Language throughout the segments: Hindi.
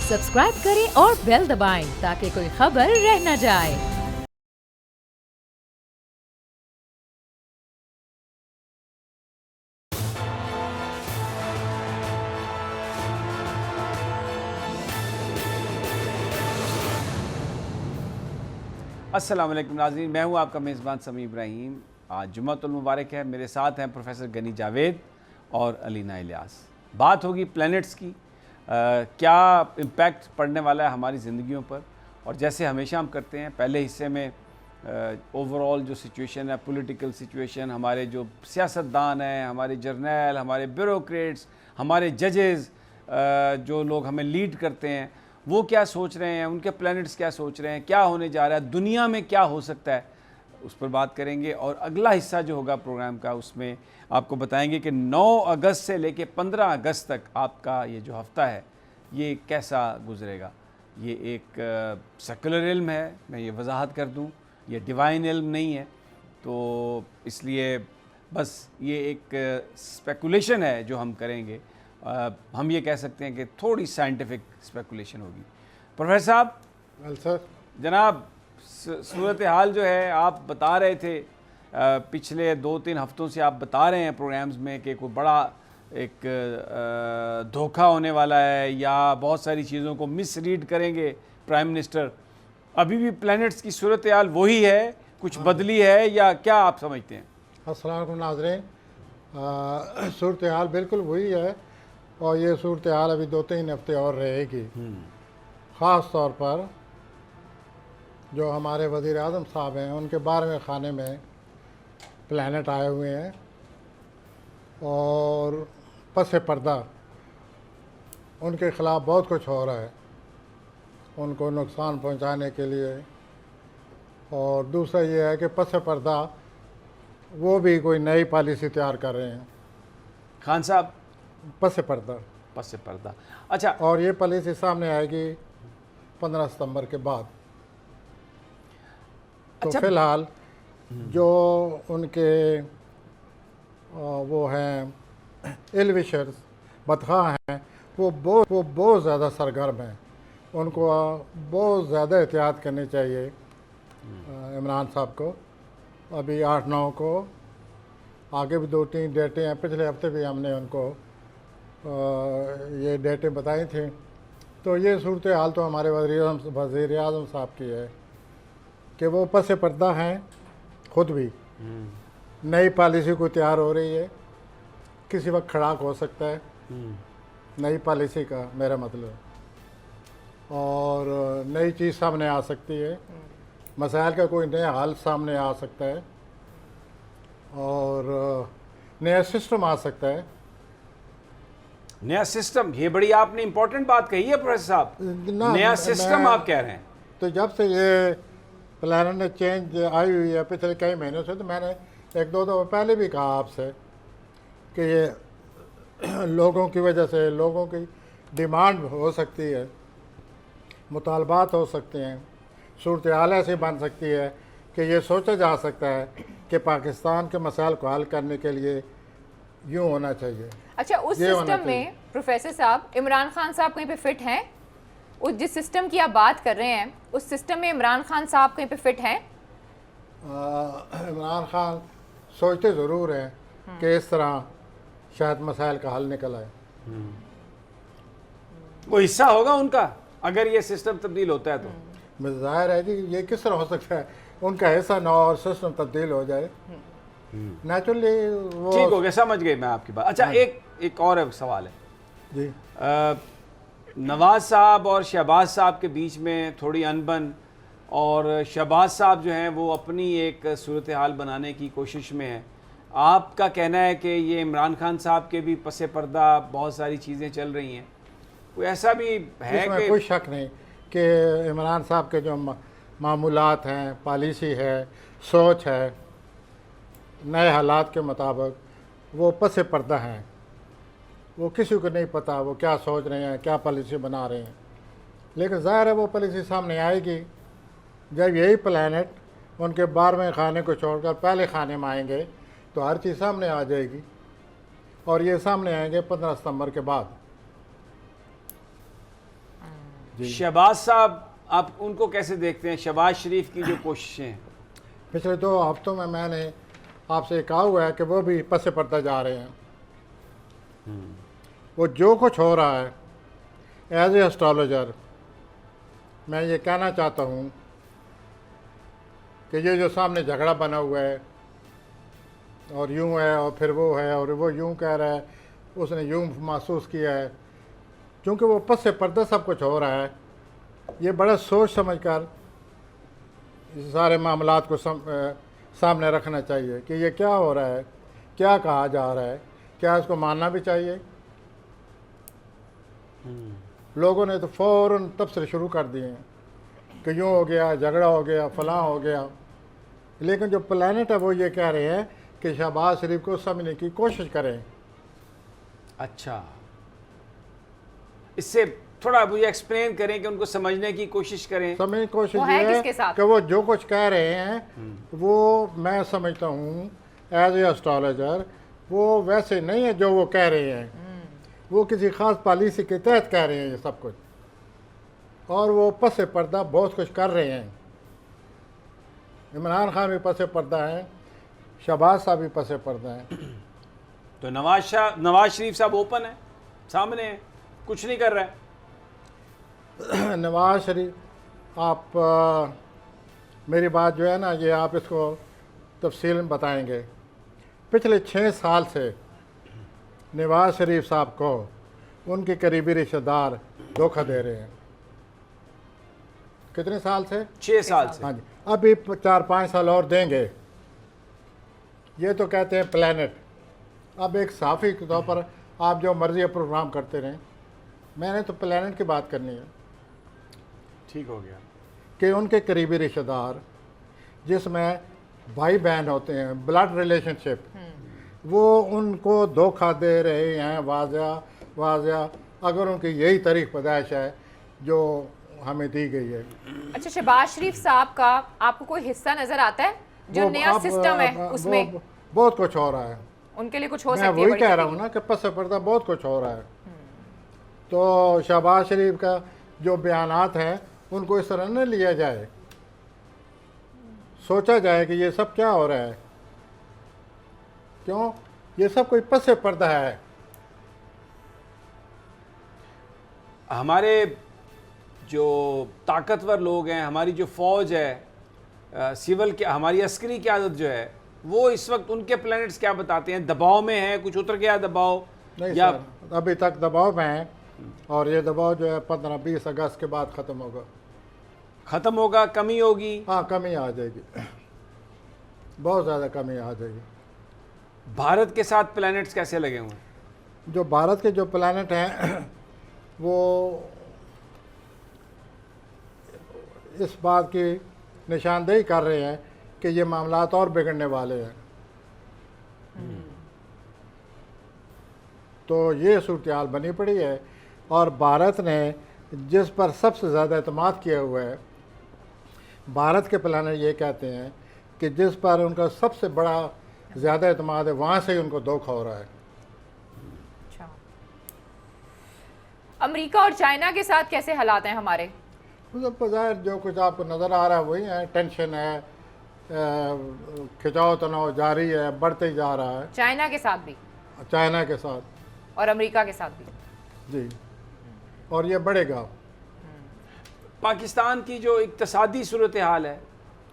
सब्सक्राइब करें और बेल दबाएं ताकि कोई खबर रह न जाए। अस्सलाम वालेकुम नाज़रीन, मैं हूं आपका मेज़बान समी इब्राहिम। आज जुम्मतुल मुबारक है। मेरे साथ हैं प्रोफेसर गनी जावेद और अलीना इलियास। बात होगी प्लैनेट्स की, क्या इम्पैक्ट पड़ने वाला है हमारी ज़िंदगियों पर। और जैसे हमेशा हम करते हैं, पहले हिस्से में ओवरऑल जो सिचुएशन है, पॉलिटिकल सिचुएशन, हमारे जो सियासतदान हैं, हमारे जर्नल, हमारे ब्यूरोक्रेट्स, हमारे जजेस, जो लोग हमें लीड करते हैं, वो क्या सोच रहे हैं, उनके प्लैनेट्स क्या सोच रहे हैं, क्या होने जा रहा है, दुनिया में क्या हो सकता है, उस पर बात करेंगे। और अगला हिस्सा जो होगा प्रोग्राम का, उसमें आपको बताएंगे कि 9 अगस्त से लेकर 15 अगस्त तक आपका ये जो हफ्ता है ये कैसा गुजरेगा। ये एक सेकुलर इल्म है, मैं ये वजाहत कर दूं, ये डिवाइन इल्म नहीं है। तो इसलिए बस ये एक स्पेकुलेशन है जो हम करेंगे। हम ये कह सकते हैं कि थोड़ी साइंटिफिक स्पेकुलेशन होगी। प्रोफेसर साहब, वेल सर, जनाब, सूरत हाल जो है आप बता रहे थे, पिछले 2-3 हफ्तों से आप बता रहे हैं प्रोग्राम्स में कि कोई बड़ा एक धोखा होने वाला है या बहुत सारी चीज़ों को मिसरीड करेंगे प्राइम मिनिस्टर। अभी भी प्लैनेट्स की सूरत हाल वही है, कुछ बदली है या क्या आप समझते हैं? अस्सलाम वालेकुम नाज़रीन, सूरत हाल बिल्कुल वही है और ये सूरत हाल अभी 2-3 हफ्ते और रहेगी। ख़ास तौर पर जो हमारे वज़ीर आज़म साहब हैं, उनके 12वें खाने में प्लैनेट आए हुए हैं और पस पर्दा उनके ख़िलाफ़ बहुत कुछ हो रहा है, उनको नुकसान पहुंचाने के लिए। और दूसरा ये है कि पस पर्दा वो भी कोई नई पॉलिसी तैयार कर रहे हैं। खान साहब, पस पर्दा, पस पर्दा, अच्छा। और ये पॉलिसी सामने आएगी 15 सितंबर के बाद। तो अच्छा, फिलहाल जो उनके वो हैं इल विशर्स, बदखा हैं, वो बहुत ज़्यादा सरगर्म हैं। उनको बहुत ज़्यादा एहतियात करनी चाहिए इमरान साहब को। अभी 8-9 को आगे भी 2-3 डेटें हैं, पिछले हफ्ते भी हमने उनको ये डेटें बताई थी। तो ये सूरत हाल तो हमारे वज़ीर आज़म साहब की है कि वो पस पर्दा हैं, खुद भी नई पॉलिसी को तैयार हो रही है। किसी वक्त खड़ाक हो सकता है नई पॉलिसी का, मेरा मतलब, और नई चीज़ सामने आ सकती है, मसाइल का कोई नया हल सामने आ सकता है और नया सिस्टम आ सकता है। नया सिस्टम, ये बड़ी आपने इंपॉर्टेंट बात कही है प्रोफेसर साहब, नया सिस्टम आप कह रहे हैं। तो जब से ये प्लानट चेंज आई हुई है पिछले कई महीनों से, तो मैंने 1-2 दफ़ा पहले भी कहा आपसे कि ये लोगों की वजह से, लोगों की डिमांड हो सकती है, मुतालबात हो सकते हैं, सूरत हाल ऐसी बन सकती है कि ये सोचा जा सकता है कि पाकिस्तान के मसाइल को हल करने के लिए यूँ होना चाहिए। अच्छा, उस सिस्टम में प्रोफेसर साहब इमरान खान साहब कहीं पे फिट हैं? उस जिस सिस्टम की आप बात कर रहे हैं, उस सिस्टम में इमरान खान साहब कहीं पे फिट हैं? इमरान खान सोचते ज़रूर हैं कि इस तरह शायद मसाइल का हल निकल आए। वो हिस्सा होगा उनका अगर ये सिस्टम तब्दील होता है तो। ज़ाहिर है जी, ये किस तरह हो सकता है उनका हिस्सा ना और सिस्टम तब्दील हो जाए। नेचुरली वो ठीक हो गया, समझ गई मैं आपकी बात। अच्छा, एक और सवाल है जी। नवाज साहब और शहबाज साहब के बीच में थोड़ी अनबन, और शहबाज साहब जो हैं वो अपनी एक सूरत हाल बनाने की कोशिश में है। आपका कहना है कि ये इमरान खान साहब के भी पसे पर्दा बहुत सारी चीज़ें चल रही हैं, कोई ऐसा भी है इसमें कि? कोई शक नहीं कि इमरान साहब के जो मामूलात हैं, पॉलिसी है, सोच है, नए हालात के मुताबिक वो पस पर्दा हैं। वो किसी को नहीं पता वो क्या सोच रहे हैं, क्या पॉलिसी बना रहे हैं। लेकिन ज़ाहिर है वो पॉलिसी सामने आएगी जब यही प्लैनेट उनके 12वें खाने को छोड़कर पहले खाने में आएंगे, तो हर चीज़ सामने आ जाएगी। और ये सामने आएंगे 15 सितंबर के बाद। शहबाज साहब, आप उनको कैसे देखते हैं, शहबाज शरीफ की जो कोशिशें हैं? पिछले 2 हफ्तों में मैंने आपसे कहा हुआ है कि वो भी पसे पड़ता जा रहे हैं। वो जो कुछ हो रहा है, एज ए एस्ट्रोलॉजर मैं ये कहना चाहता हूँ कि ये जो सामने झगड़ा बना हुआ है और यूँ है और फिर वो है और वो यूँ कह रहा है, उसने यूँ महसूस किया है, क्योंकि वो पस से पर्दा सब कुछ हो रहा है। ये बड़ा सोच समझ कर इस सारे मामलात को सामने रखना चाहिए कि ये क्या हो रहा है, क्या कहा जा रहा है, क्या इसको मानना भी चाहिए। लोगों ने तो फ़ौरन तबसरे शुरू कर दिए हैं कि यूँ हो गया, झगड़ा हो गया, फलां हो गया। लेकिन जो प्लानट है वो ये कह रहे हैं कि शहबाज शरीफ को समझने की कोशिश करें। अच्छा, इससे थोड़ा मुझे एक्सप्लेन करें कि उनको समझने की कोशिश करें। समझने की कोशिश वो है ये किसके है साथ? कि वो जो कुछ कह रहे हैं वो मैं समझता हूँ एज ए एस्ट्रोलॉजर वो वैसे नहीं है जो वो कह रहे हैं। वो किसी ख़ास पॉलिसी के तहत कह रहे हैं ये सब कुछ, और वो पसे पर्दा बहुत कुछ कर रहे हैं। इमरान खान भी पसे पर्दा हैं, शहबाज साहब भी पसे पर्दा हैं। तो नवाज शरीफ साहब ओपन है, सामने है, कुछ नहीं कर रहा है। नवाज शरीफ, आप मेरी बात जो है ना, ये आप इसको तफसील में बताएंगे। पिछले 6 साल से नवाज शरीफ साहब को उनके करीबी रिश्तेदार धोखा दे रहे हैं। कितने साल से? 6 साल से। हाँ जी, अभी 4-5 साल और देंगे। ये तो कहते हैं प्लानट। अब एक साफ़ी के तौर पर आप जो मर्जी प्रोग्राम करते रहें, मैंने तो प्लानट की बात करनी है ठीक हो गया कि उनके करीबी रिश्तेदार जिसमें भाई बहन होते हैं, ब्लड रिलेशनशिप, वो उनको धोखा दे रहे हैं वाज़ा अगर उनकी यही तारीख पैदाइश है जो हमें दी गई है। अच्छा, शहबाज शरीफ साहब का आपको कोई हिस्सा नजर आता है जो वो नया अब, सिस्टम है उसमें? बहुत कुछ हो रहा है। उनके लिए कुछ हो मैं सकती है वही बड़ी कह रहा तकलीफ। हूँ ना कि पस पर्दा बहुत कुछ हो रहा है। तो शहबाज शरीफ का जो बयानात हैं उनको इस तरह न लिया जाए, सोचा जाए कि ये सब क्या हो रहा है, क्यों ये सब कोई पस पर्दा है। हमारे जो ताकतवर लोग हैं, हमारी जो फ़ौज है, सिविल की हमारी अस्करी क़यादत जो है, वो इस वक्त उनके प्लैनेट्स क्या बताते हैं? दबाव में है, कुछ उतर गया दबाव? नहीं या सर, अभी तक दबाव में है और ये दबाव जो है 15-20 अगस्त के बाद ख़त्म होगा। ख़त्म होगा, कमी होगी? हाँ, कमी आ जाएगी, बहुत ज़्यादा कमी आ जाएगी। भारत के साथ प्लैनेट्स कैसे लगे हुए हैं? जो भारत के जो प्लैनेट हैं वो इस बात की निशानदेही कर रहे हैं कि ये मामलात और बिगड़ने वाले हैं। तो ये सूरत बनी पड़ी है और भारत ने जिस पर सबसे ज़्यादा एतमाद किया हुआ है, भारत के प्लानर ये कहते हैं कि जिस पर उनका सबसे बड़ा ज़्यादा एतमाद है वहाँ से ही उनको धोखा हो रहा है। अच्छा, अमेरिका और चाइना के साथ कैसे हालात हैं हमारे? तो ज़ाहिर जो कुछ आपको नज़र आ रहा है वही है, टेंशन है, खिंचाव तनाव जारी है, बढ़ते ही जा रहा है। चाइना के साथ भी, चाइना के साथ और अमेरिका के साथ भी जी, और ये बढ़ेगा। पाकिस्तान की जो इक्तसादी सूरत हाल है,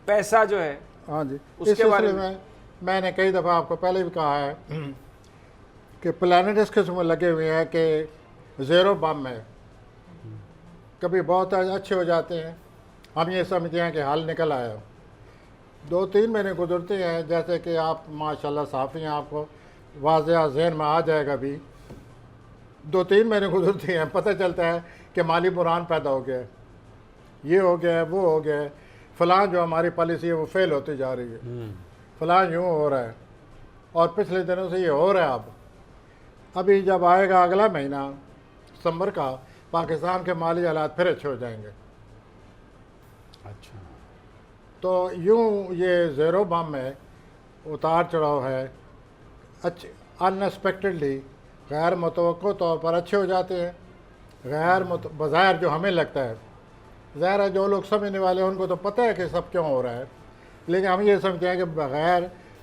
पैसा जो है, हाँ जी, इस उसके बारे सिलसिले में मैंने कई दफ़ा आपको पहले भी कहा है कि प्लानट इस किस्म में लगे हुए हैं कि ज़ेरो बम है, कभी बहुत अच्छे हो जाते हैं, हम ये समझते हैं कि हाल निकल आया। 2-3 महीने गुजरते हैं, जैसे कि आप माशाल्लाह साफ़ी हैं, आपको वाज़ेह ज़हन में आ जाएगा भी। 2-3 महीने गुजरते हैं, पता चलता है कि माली बुरान पैदा हो गया है, ये हो गया है, वो हो गया है, फ़लाँ जो हमारी पॉलिसी है वो फेल होती जा रही है, फ़लाँ यूँ हो रहा है, और पिछले दिनों से ये हो रहा है। अब अभी जब आएगा अगला महीना दिसंबर का, पाकिस्तान के माली हालात फिर अच्छे हो जाएंगे। अच्छा, तो यूँ ये ज़ेरो बम में उतार चढ़ाव है, अच्छे अनएक्सपेक्टेडली गैर मुतवक्को तौर पर अच्छे हो जाते हैं, गैर बाज़ाहिर जो हमें लगता है, ज़ाहिर है जो लोग समझने वाले हैं उनको तो पता है कि सब क्यों हो रहा है, लेकिन हम ये समझते हैं कि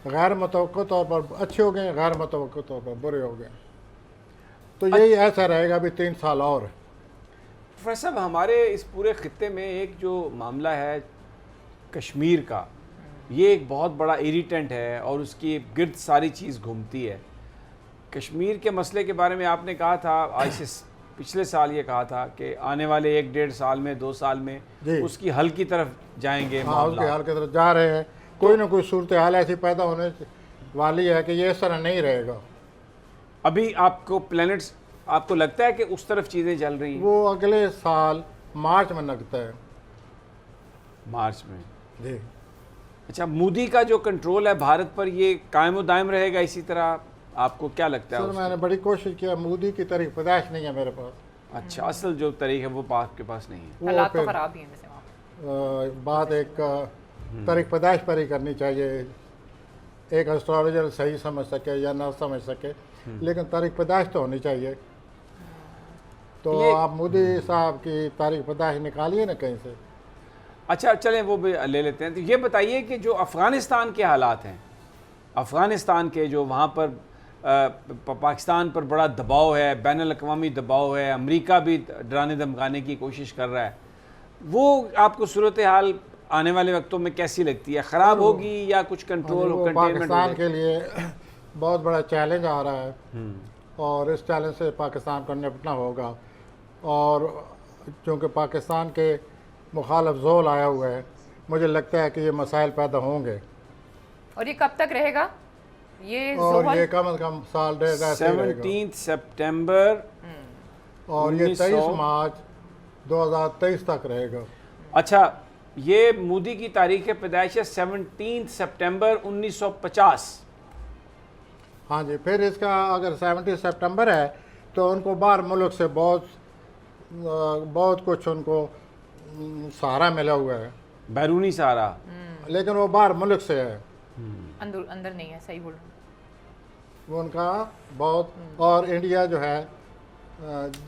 गैर मुतवक्किल तौर पर अच्छे हो गए, गैर मुतवक्किल तौर पर बुरे हो गए। तो यही ऐसा रहेगा अभी 3 साल और। प्रोफेसर साहब, हमारे इस पूरे ख़त्े में एक जो मामला है कश्मीर का, ये एक बहुत बड़ा इरिटेंट है और उसकी गिर्द सारी चीज़ घूमती है। कश्मीर के मसले के बारे में आपने कहा था आज से पिछले साल, ये कहा था कि आने वाले 1-1.5 साल में 2 साल में उसकी हल की तरफ जाएंगे। हाँ, उसके हल की तरफ जा रहे हैं। कोई ना कोई सूरत हाल ऐसी पैदा होने वाली है कि ये इस तरह नहीं रहेगा। अभी आपको प्लैनेट्स, आपको लगता है कि उस तरफ चीज़ें चल रही हैं? वो अगले साल मार्च में लगता है। मार्च में? जी। अच्छा, मोदी का जो कंट्रोल है भारत पर, ये कायम दायम रहेगा इसी तरह? आपको क्या लगता है? सर मैंने बड़ी कोशिश किया, मोदी की तारीख पैदाइश नहीं है मेरे पास। अच्छा, असल जो तारीख है वो आपके पास नहीं है? हालात तो ख़राब ही हैं वैसे वहाँ पे। बात एक तारीख पैदाइश पर ही करनी चाहिए, एक एस्ट्रोलॉजर सही समझ सके या ना समझ सके, लेकिन तारीख पैदाइश तो होनी चाहिए। तो आप मोदी साहब की तारीख पैदाइश निकालिए ना कहीं से। अच्छा, चलें वो भी ले लेते हैं। तो ये बताइए कि जो अफ़गानिस्तान के हालात हैं, अफ़गानिस्तान के जो वहाँ पर पाकिस्तान पर बड़ा दबाव है, बैनुल-अक़वामी दबाव है, अमेरिका भी डराने धमकाने की कोशिश कर रहा है, वो आपको सूरत हाल आने वाले वक्तों में कैसी लगती है? ख़राब होगी या कुछ कंट्रोल कंटेनमेंट? पाकिस्तान के लिए बहुत बड़ा चैलेंज आ रहा है और इस चैलेंज से पाकिस्तान को निपटना होगा। और चूँकि पाकिस्तान के मुखालफ ज़ोल आया हुआ है, मुझे लगता है कि ये मसाइल पैदा होंगे। और ये कब तक रहेगा? ये और ये कम से कम साल 17 सितंबर और ये 23 मार्च 2023 तक रहेगा। अच्छा, ये मोदी की तारीख पैदाइश है 17 सितंबर 1950। हाँ जी। फिर इसका अगर 17 सितंबर है तो उनको बाहर मुल्क से बहुत कुछ उनको सहारा मिला हुआ है, बैरूनी सहारा, लेकिन वो बाहर मुल्क से है, अंदर नहीं है। सही बोल रहे हैं। वो उनका बहुत। और इंडिया जो है,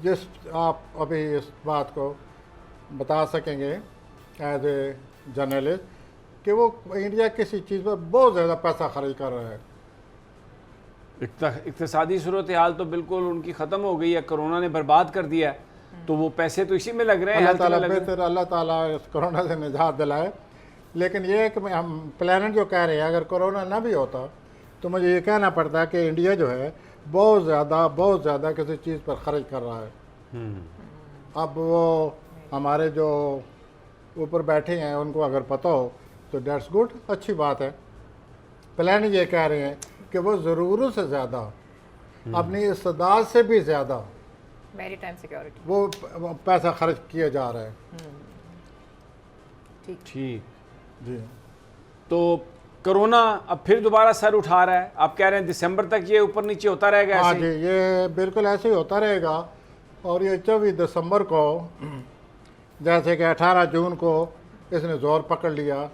जिस आप अभी इस बात को बता सकेंगे एज ए जर्नलिस्ट कि वो इंडिया किसी चीज़ पर बहुत ज़्यादा पैसा खर्च कर रहा है। इक्तिसादी सूरत हाल तो बिल्कुल उनकी ख़त्म हो गई है, कोरोना ने बर्बाद कर दिया है, तो वो पैसे तो इसी में लग रहे हैं। अल्लाह ताला इस कोरोना से निजात दिलाए। लेकिन ये है कि हम प्लानट जो कह रहे हैं, अगर कोरोना ना भी होता तो मुझे ये कहना पड़ता कि इंडिया जो है बहुत ज़्यादा किसी चीज़ पर ख़र्च कर रहा है। अब वो हमारे जो ऊपर बैठे हैं उनको अगर पता हो तो डेट्स गुड, अच्छी बात है। प्लान ये कह रहे हैं कि वो ज़रूरत से ज़्यादा, अपनी इस्तेदाद से भी ज़्यादा मैरीटाइम सिक्योरिटी वो पैसा खर्च किया जा रहा है। ठीक जी। तो कोरोना अब फिर दोबारा सर उठा रहा है, आप कह रहे हैं दिसंबर तक ये ऊपर नीचे होता रहेगा? हाँ जी, ये बिल्कुल ऐसे ही होता रहेगा। और ये 24 दिसंबर को, जैसे कि 18 जून को इसने ज़ोर पकड़ लिया,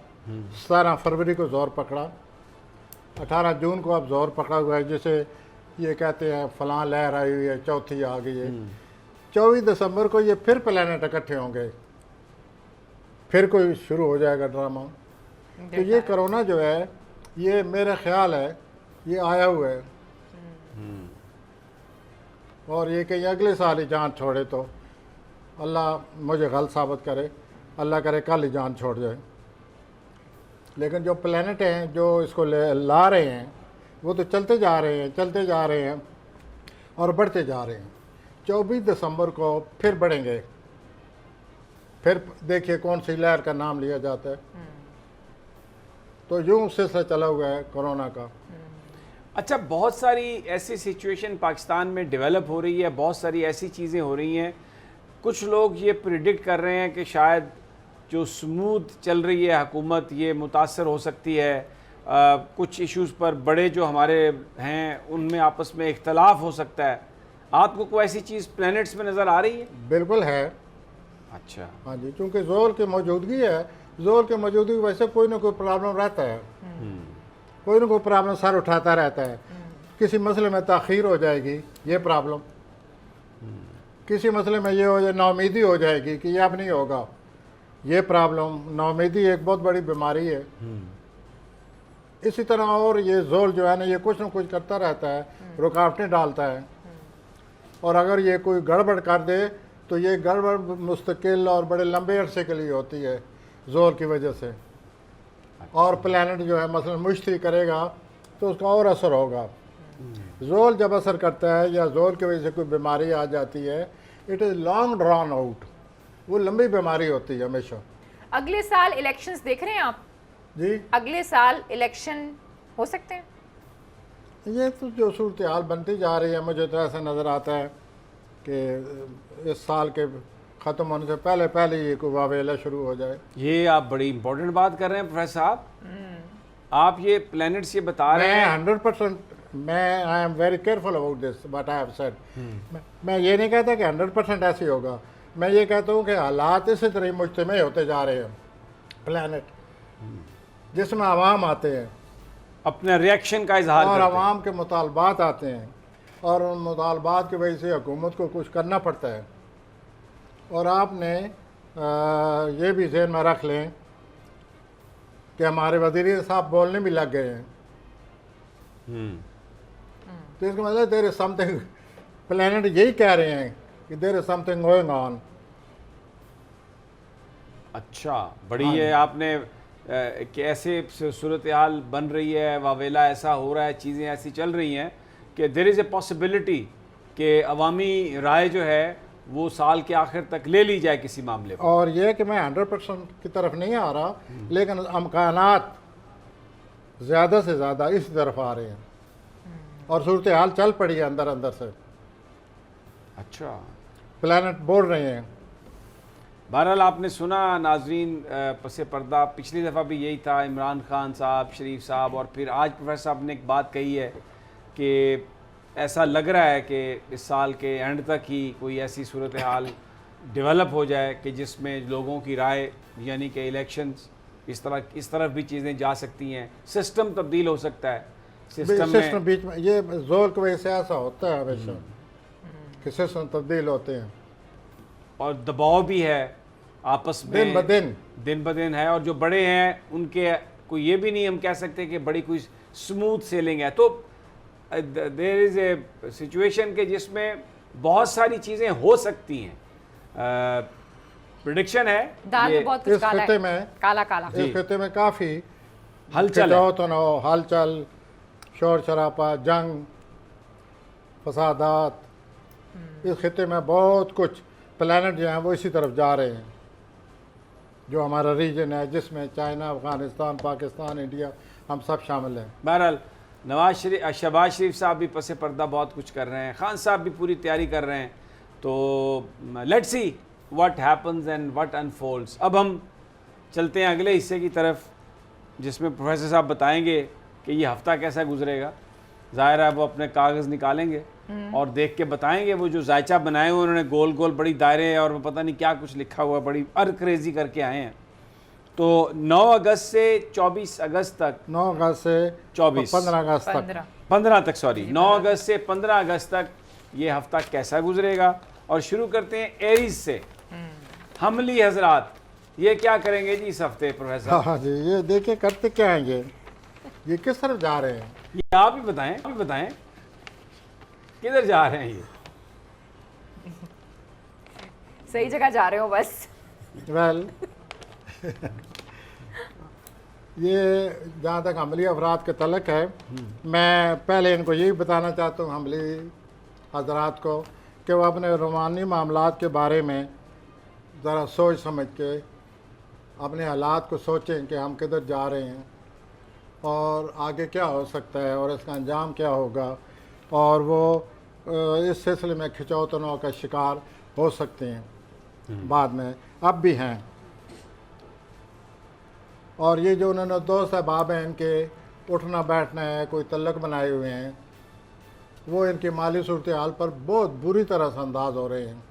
17 फरवरी को ज़ोर पकड़ा, 18 जून को अब ज़ोर पकड़ा हुआ है, जिसे ये कहते हैं फलां लहर आई हुई है, चौथी आ गई है। 24 दिसंबर को ये फिर प्लैनेट इकट्ठे होंगे, फिर कोई शुरू हो जाएगा ड्रामा। तो ये कोरोना जो है, ये मेरा ख्याल है ये आया हुआ है, और ये कहीं अगले साल ही जान छोड़े तो अल्लाह मुझे गलत साबित करे, अल्लाह करे कल ही जान छोड़ जाए। लेकिन जो प्लैनेट हैं जो इसको ला रहे हैं वो तो चलते जा रहे हैं और बढ़ते जा रहे हैं। 24 दिसंबर को फिर बढ़ेंगे, फिर देखिए कौन सी लहर का नाम लिया जाता है। तो यूँ सिलसिला चला हुआ है कोरोना का। अच्छा, बहुत सारी ऐसी सिचुएशन पाकिस्तान में डेवलप हो रही है, बहुत सारी ऐसी चीज़ें हो रही हैं, कुछ लोग ये प्रिडिक्ट कर रहे हैं कि शायद जो स्मूथ चल रही है हुकूमत ये मुतासर हो सकती है, कुछ इश्यूज़ पर बड़े जो हमारे हैं उनमें आपस में इख्तलाफ हो सकता है। आपको कोई ऐसी चीज़ प्लैनेट्स में नज़र आ रही है? बिल्कुल है। अच्छा। हाँ जी, क्योंकि जोर की मौजूदगी है, जोर की मौजूदगी वैसे कोई ना कोई प्रॉब्लम रहता है, कोई ना कोई प्रॉब्लम सर उठाता रहता है। किसी मसले में ताख़ीर हो जाएगी, ये प्रॉब्लम, किसी मसले में ये हो जाए, नाउमीदी हो जाएगी कि ये अब नहीं होगा। ये प्रॉब्लम, नाउमीदी एक बहुत बड़ी बीमारी है। इसी तरह और ये जोल जो है ना, ये कुछ ना कुछ करता रहता है, रुकावटें डालता है, और अगर ये कोई गड़बड़ कर दे तो ये गड़बड़ मुस्तकिल और बड़े लंबे अरसे के लिए होती है जोल की वजह से। और प्लैनेट जो है मसलन मुश्तरी करेगा तो उसका और असर होगा। जोल जब असर करता है या जोल की वजह से कोई बीमारी आ जाती है, it is long drawn out, वो लंबी बीमारी होती है हमेशा। अगले साल इलेक्शंस देख रहे हैं आप? जी, अगले साल इलेक्शन हो सकते हैं? ये तो जो सूरत हाल बनती जा रही है, मुझे तो ऐसा नज़र आता है कि इस साल के ख़त्म होने से पहले पहले ये कोई वावेला शुरू हो जाए। ये आप बड़ी इंपॉर्टेंट बात कर रहे हैं प्रोफेसर साहब। आप ये प्लैनेट्स ये बता रहे हैं। 100% मैं I am very careful about this what I have said. मैं ये नहीं कहता कि 100% ऐसे होगा, मैं ये कहता हूँ कि हालात इसी तरह मुज्तमे होते जा रहे हैं। प्लैनेट जिसमें आवाम आते हैं, अपने रिएक्शन का इजहार और करते हैं। आवाम के मुतालबात आते हैं, और उन मुतालबात की वजह से हुकूमत को कुछ करना पड़ता है। और आपने ये भी ज़हन में रख लें कि हमारे वज़ीर साहब बोलने भी लग गए हैं। तो इसका मतलब देयर इज समथिंग, प्लैनेट यही कह रहे हैं कि there is something going on. अच्छा, बड़ी है आपने कि ऐसे सूरत हाल बन रही है, वावेला ऐसा हो रहा है, चीज़ें ऐसी चल रही हैं कि देयर इज़ ए पॉसिबिलिटी कि अवामी राय जो है वो साल के आखिर तक ले ली जाए किसी मामले पर। और ये कि मैं 100% की तरफ नहीं आ रहा, लेकिन अमकानात ज़्यादा से ज़्यादा इस तरफ आ रहे हैं, और सूरत हाल चल पड़ी है अंदर अंदर से। अच्छा, प्लैनेट बोल रहे हैं। बहरहाल आपने सुना नाजरीन, पसे पर्दा पिछली दफ़ा भी यही था, इमरान खान साहब, शरीफ साहब, और फिर आज प्रोफेसर साहब ने एक बात कही है कि ऐसा लग रहा है कि इस साल के एंड तक ही कोई ऐसी सूरत हाल डेवलप हो जाए कि जिसमें लोगों की राय, यानी कि इलेक्शंस इस तरफ भी चीज़ें जा सकती हैं, सिस्टम तब्दील हो सकता है। सिस्टम बीच में ये जोर की वजह से ऐसा होता है हमेशा कि सिस्टम तब्दील होते हैं, और दबाव भी है आपस में दिन ब दिन है, और जो बड़े हैं उनके कोई ये भी नहीं हम कह सकते कि बड़ी कोई स्मूथ सेलिंग है। तो देयर इज़ ए सिचुएशन के जिसमें बहुत सारी चीज़ें हो सकती हैं। प्रेडिक्शन है दाल में बहुत कुछ इस काला खिते है, में, काला काला। इस खिते में काफ़ी हलचल है। तो ना हो, हलचल, शोर शराबा, जंग, फसादात, इस खिते में बहुत कुछ। प्लैनेट जो हैं वो इसी तरफ जा रहे हैं, जो हमारा रीजन है जिसमें चाइना, अफगानिस्तान, पाकिस्तान, इंडिया, हम सब शामिल हैं। बहरहाल शहबाज शरीफ साहब भी पसे पर्दा बहुत कुछ कर रहे हैं, खान साहब भी पूरी तैयारी कर रहे हैं। तो let's see what happens and what unfolds. अब हम चलते हैं अगले हिस्से की तरफ, जिसमें प्रोफेसर साहब बताएंगे कि ये हफ्ता कैसा गुजरेगा। ज़ाहिर है वो अपने कागज़ निकालेंगे और देख के बताएंगे। वो जो जायचा बनाए हुए उन्होंने गोल गोल बड़ी दायरे और वो पता नहीं क्या कुछ लिखा हुआ, बड़ी अरक्रेजी करके आए हैं। तो 9 अगस्त से 24 अगस्त तक, 9 अगस्त से 24 15 अगस्त तक, 15 तक, सॉरी 9 अगस्त से 15 अगस्त तक ये हफ्ता कैसा गुजरेगा। और शुरू करते हैं एरीज से। हमली हजरात, ये क्या करेंगे जी इस हफ्ते प्रोफेसर? हाँ जी, ये देखिए करते क्या हैं ये किस तरफ जा रहे हैं? ये आप ही बताएं किधर जा रहे हैं? ये सही जगह जा रहे हो बस। वेल ये जहाँ तक हमली अफराद के तलक है, मैं पहले इनको यही बताना चाहता हूँ हमली हजरात को कि वो अपने रोमानी मामलात के बारे में ज़रा सोच समझ के अपने हालात को सोचें कि हम किधर जा रहे हैं और आगे क्या हो सकता है और इसका अंजाम क्या होगा, और वो इस सिलसिले में खिंचौतनों का शिकार हो सकते हैं बाद में, अब भी हैं। और ये जो उन्होंने 2 सहबाब हैं, इनके उठना बैठना है, कोई तल्लक बनाए हुए हैं, वो इनकी माली सूरत हाल पर बहुत बुरी तरह से अंदाज हो रहे हैं।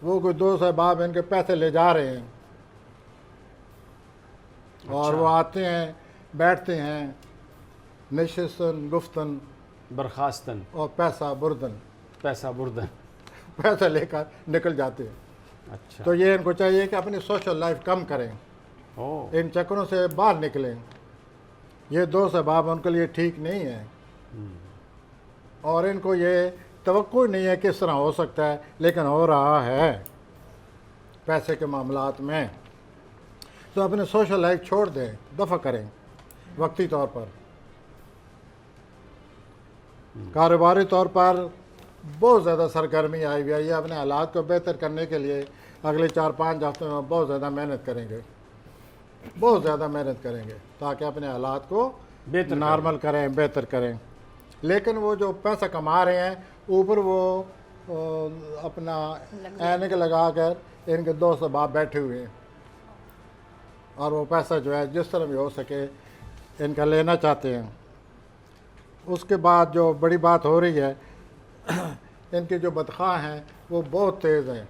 वो कोई 2 सहबाब इनके पैसे ले जा रहे हैं और वो आते हैं, बैठते हैं, नशिस्तन, गुफ्तन, बर्खास्तन और पैसा बुर्दन। पैसा बुर्दन। पैसा लेकर निकल जाते हैं। अच्छा। तो ये इनको चाहिए कि अपनी सोशल लाइफ कम करें, ओह। इन चक्करों से बाहर निकलें। ये दो सबब उनके लिए ठीक नहीं है और इनको ये तवक्को नहीं है कि इस तरह हो सकता है, लेकिन हो रहा है पैसे के मामलात में। तो अपने सोशल लाइफ छोड़ दें, दफ़ा करें वक्ती तौर पर। कारोबारी तौर पर बहुत ज़्यादा सरगर्मी आई हुई है। ये अपने हालात को बेहतर करने के लिए अगले 4-5 हफ्तों में बहुत ज़्यादा मेहनत करेंगे, बहुत ज़्यादा मेहनत करेंगे ताकि अपने हालात को बेहतर नॉर्मल करें, बेहतर करें। लेकिन वो जो पैसा कमा रहे हैं ऊपर वो अपना ऐनक लगा कर इनके दोस्त बाप बैठे हुए हैं और वो पैसा जो है जिस तरह भी हो सके इनका लेना चाहते हैं। उसके बाद जो बड़ी बात हो रही है इनके जो बदख़्वाह हैं वो बहुत तेज़ हैं,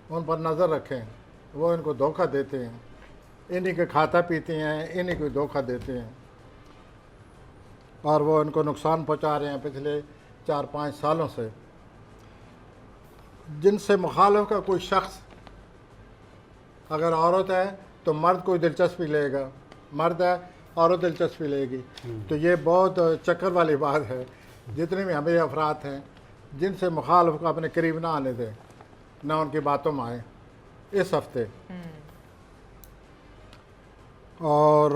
उन पर नज़र रखें। वो इनको धोखा देते हैं, इन्हीं के खाता पीते हैं, इन्हीं को धोखा देते हैं और वो इनको नुकसान पहुंचा रहे हैं पिछले 4-5 सालों से। जिनसे मुखालिफ का कोई शख्स अगर औरत है तो मर्द कोई दिलचस्पी लेगा, मर्द है औरत दिलचस्पी लेगी। तो ये बहुत चक्कर वाली बात है। जितने भी हमें अफराद हैं जिनसे मुखालिफ को अपने करीब ना आने दें, ना उनकी बातों में आए इस हफ्ते। और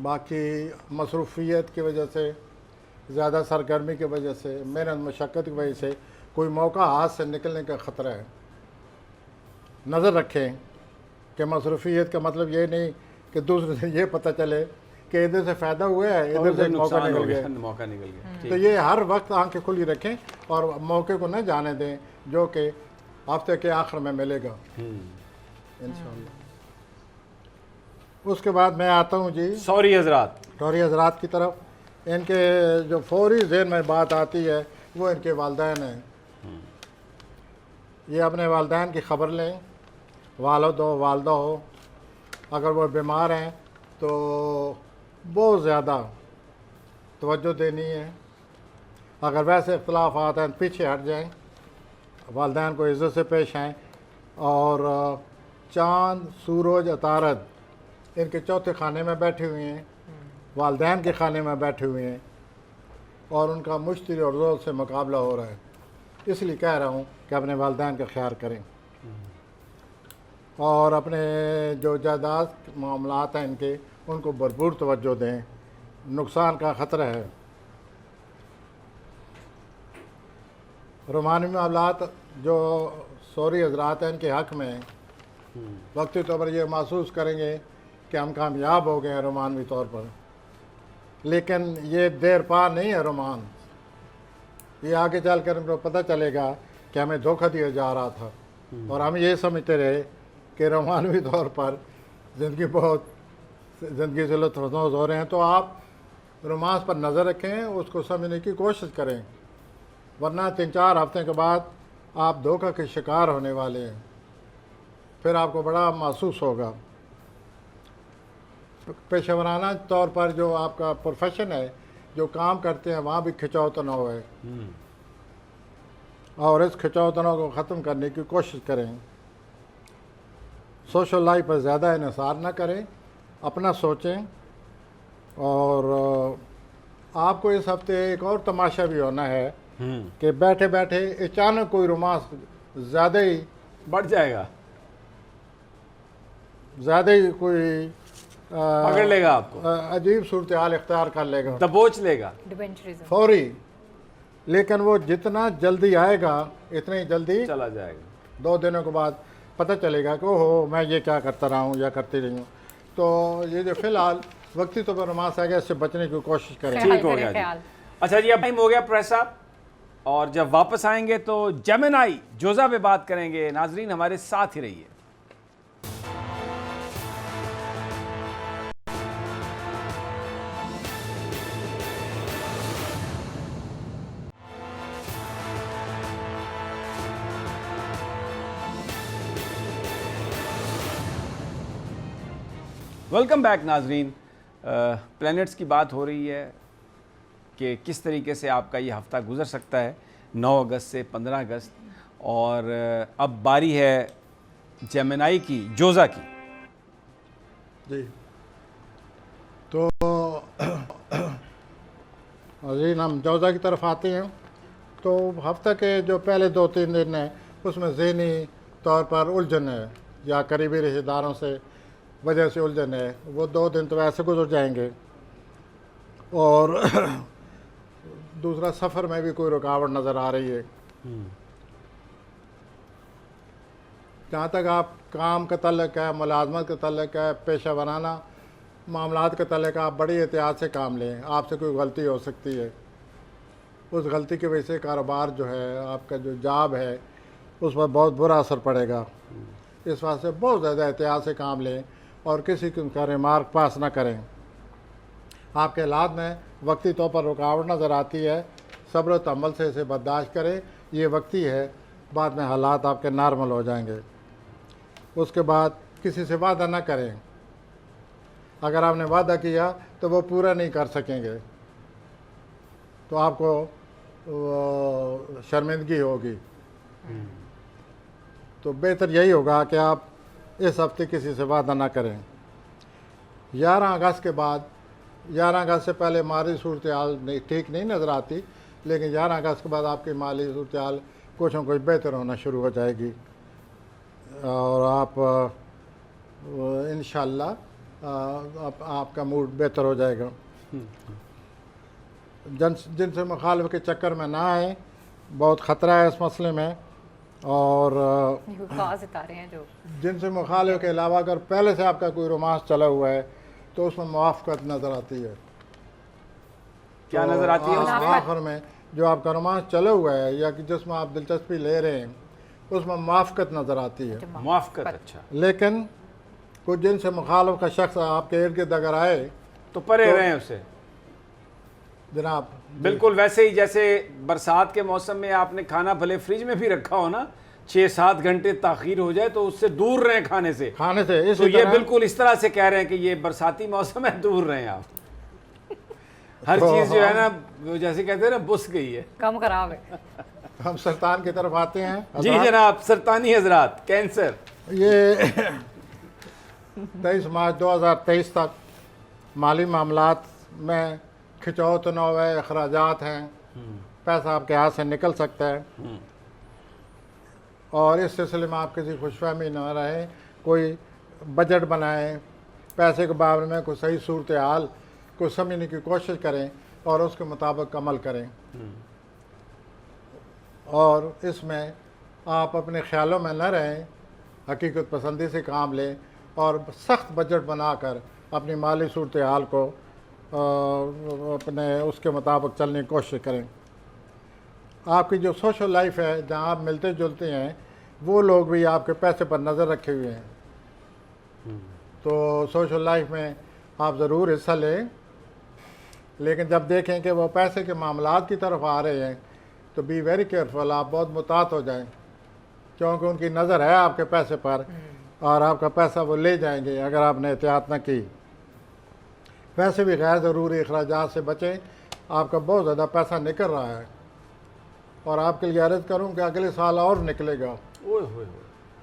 बाकी मसरूफ़ियत की वजह से, ज़्यादा सरगर्मी की वजह से, मेहनत मशक्क़त की वजह से कोई मौका हाथ से निकलने का ख़तरा है। नज़र रखें कि मसरूफ़ियत का मतलब ये नहीं कि दूसरे से ये पता चले कि इधर से फ़ायदा हुआ है, इधर से मौका निकल गया। मौका निकल गया। तो ये हर वक्त आंखें खुली रखें और मौके को न जाने दें जो कि हफ्ते के आखिर में मिलेगा इंशाअल्लाह। उसके बाद मैं आता हूँ जी सॉरी हजरात, टोरी हजरात की तरफ। इनके जो फौरी ज़हन में बात आती है वो इनके वालिदैन हैं। ये अपने वालिदैन की ख़बर लें, वालिद हो वालदा हो, अगर वो बीमार हैं तो बहुत ज़्यादा तवज्जो देनी है। अगर वैसे इख्तलाफात हैं पीछे हट जाएं, वालिदैन को इज़्ज़त से पेश आएँ। और चाँद, सूरज, अतारद इनके चौथे खाने में बैठे हुए हैं, वालिदैन के खाने में बैठे हुए हैं और उनका मुश्तिल और ज़ोर से मुकाबला हो रहा है। इसलिए कह रहा हूँ कि अपने वालिदैन का ख्याल करें और अपने जो जायदाद मामलात हैं इनके उनको भरपूर तवज्जो दें, नुकसान का ख़तरा है। रोमानी मामलात जो सॉरी हजरात हैं इनके हक़ में वक्ती तौर पर ये महसूस करेंगे कि हम कामयाब हो गए हैं रोमानवी तौर पर, लेकिन ये देर पा नहीं है रोमान। ये आगे चल कर उनको पता चलेगा कि हमें धोखा दिया जा रहा था और हम ये समझते रहे कि रोमानवी तौर पर ज़िंदगी से लुत्फ़अंदोज़ हो रहे हैं। तो आप रोमांस पर नज़र रखें, उसको समझने की कोशिश करें, वरना 3-4 हफ्ते के बाद आप धोखा के शिकार होने वाले हैं। फिर आपको बड़ा महसूस होगा। पेशेवराना तौर पर जो आपका प्रोफेशन है, जो काम करते हैं, वहाँ भी खिंचाव तनाव है और इस खिंचाव तनाव को ख़त्म करने की कोशिश करें। सोशल लाइफ पर ज़्यादा इन्हिसार न करें, अपना सोचें। और आपको इस हफ्ते एक और तमाशा भी होना है कि बैठे बैठे अचानक कोई रोमांस ज़्यादा ही बढ़ जाएगा, ज़्यादा ही कोई पकड़ लेगा आपको, अजीब सूरत हाल इख्तियार कर लेगा, दबोच लेगा डिवेंचरिज्म फौरी। लेकिन वो जितना जल्दी आएगा इतनी ही जल्दी चला जाएगा। 2 दिनों के बाद पता चलेगा कि ओहो मैं ये क्या करता रहा हूँ या करती रही हूँ। तो ये जो फ़िलहाल वक्ती तौर पर रोमांस आ गया, इससे बचने की कोशिश करें। ठीक हो गया जी। अच्छा जी, अब टाइम हो गया प्रेस साहब, और जब वापस आएंगे तो जेमिनाई जोज़ा पे बात करेंगे। नाजरीन हमारे साथ ही रहिए। वेलकम बैक नाजरीन। प्लैनेट्स की बात हो रही है, कि किस तरीके से आपका ये हफ़्ता गुजर सकता है 9 अगस्त से 15 अगस्त। और अब बारी है जेमिनाई की, जोज़ा की। जी, तो जी हम जोज़ा की तरफ आते हैं। तो हफ्ते के जो पहले 2-3 दिन हैं उसमें ज़हनी तौर पर उलझन है या करीबी रिश्तेदारों से वजह से उलझन है, वो 2 दिन तो ऐसे गुजर जाएंगे। और दूसरा, सफ़र में भी कोई रुकावट नज़र आ रही है। जहाँ तक आप काम का तल्लक है, मुलाजमत का तल्लक है, पेशा वराना मामलात का तल्लक है, आप बड़ी एहतियात से काम लें। आपसे कोई गलती हो सकती है, उस गलती की वजह से कारोबार जो है, आपका जो जॉब है, उस पर बहुत बुरा असर पड़ेगा। इस वास्ते बहुत ज़्यादा एहतियात से काम लें और किसी का रिमार्क पास ना करें। आपके हालात में वक्ती तौर पर रुकावट नज़र आती है, सब्र और तहम्मुल से इसे बर्दाश्त करें। ये वक्ती है, बाद में हालात आपके नॉर्मल हो जाएंगे। उसके बाद किसी से वादा ना करें। अगर आपने वादा किया तो वो पूरा नहीं कर सकेंगे तो आपको शर्मिंदगी होगी। तो बेहतर यही होगा कि आप इस हफ्ते किसी से वादा ना करें। 11 अगस्त के बाद, 11 अगस्त से पहले माली सूरत हाल ठीक नहीं नज़र आती, लेकिन 11 अगस्त के बाद आपकी माली सूरत हाल कुछ न कुछ बेहतर होना शुरू हो जाएगी और आप इंशाअल्लाह आपका मूड बेहतर हो जाएगा। जिनसे मुखालिफ के चक्कर में ना आए, बहुत ख़तरा है इस मसले में। और सितारे हैं जो जिनसे मुखालिफ के अलावा अगर पहले से आपका कोई रोमांस चला हुआ है तो उसमें मुआफ़क़त नज़र आती है। क्या नज़र आती है उसमें? आखिर में जो आपका रोमांस चला हुआ है या कि जिसमें आप दिलचस्पी ले रहे हैं, उसमें मुआफ़क़त नज़र आती है। मुआफ़क़त, अच्छा। लेकिन कुछ जिनसे मुखालिफ का शख्स आपके इर्द गिर्द अगर आए तो परे रहें उससे जनाब। बिल्कुल वैसे ही जैसे बरसात के मौसम में आपने खाना भले फ्रिज में भी रखा हो ना, 6-7 घंटे ताख़ीर हो जाए तो उससे दूर रहें खाने से। तो ये बिल्कुल इस तरह से कह रहे हैं कि ये बरसाती मौसम है, दूर रहें आप। हर चीज़ जो है ना, जैसे कहते हैं ना, बुस गई है, कम खराब है। हम सरतान की तरफ आते हैं। जी जनाब, सरतानी हजरात, कैंसर। ये 23 मार्च 2023 तक माली मामलात में खिंचाव तनाव है, अखराजात हैं, पैसा आपके हाथ से निकल सकता है। और इस सिलसिले में आप किसी खुशफहमी न रहें, कोई बजट बनाएं, पैसे के बारे में कोई सही सूरत हाल को समझने की कोशिश करें और उसके मुताबिक अमल करें। और इसमें आप अपने ख्यालों में न रहें, हकीकत पसंदी से काम लें और सख्त बजट बनाकर अपनी माली सूरत हाल को अपने उसके मुताबिक चलने की कोशिश करें। आपकी जो सोशल लाइफ है, जहाँ आप मिलते जुलते हैं, वो लोग भी आपके पैसे पर नज़र रखे हुए हैं। तो सोशल लाइफ में आप ज़रूर हिस्सा लें, लेकिन जब देखें कि वो पैसे के मामलात की तरफ आ रहे हैं तो बी वेरी केयरफुल, आप बहुत मुतात हो जाएं, क्योंकि उनकी नज़र है आपके पैसे पर और आपका पैसा वो ले जाएंगे अगर आपने एहतियात न की। वैसे भी गैर ज़रूरी अखराजात से बचें। आपका बहुत ज़्यादा पैसा निकल रहा है और आपके लिए अर्ज़ करूँ कि अगले साल और निकलेगा।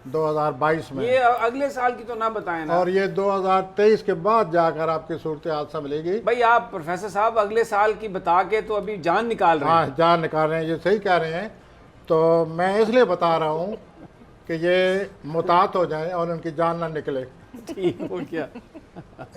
2022 में। ये अगले साल की तो ना बताएं ना। और ये 2023 के बाद जाकर आपकी सूरत हाल संभलेगी। भाई आप प्रोफेसर साहब अगले साल की बता के तो अभी जान निकाल रहे हैं। हाँ, जान निकाल रहे हैं, ये सही कह रहे हैं। तो मैं इसलिए बता रहा हूँ कि ये मुतात हो जाए और उनकी जान ना निकले। ठीक हो क्या?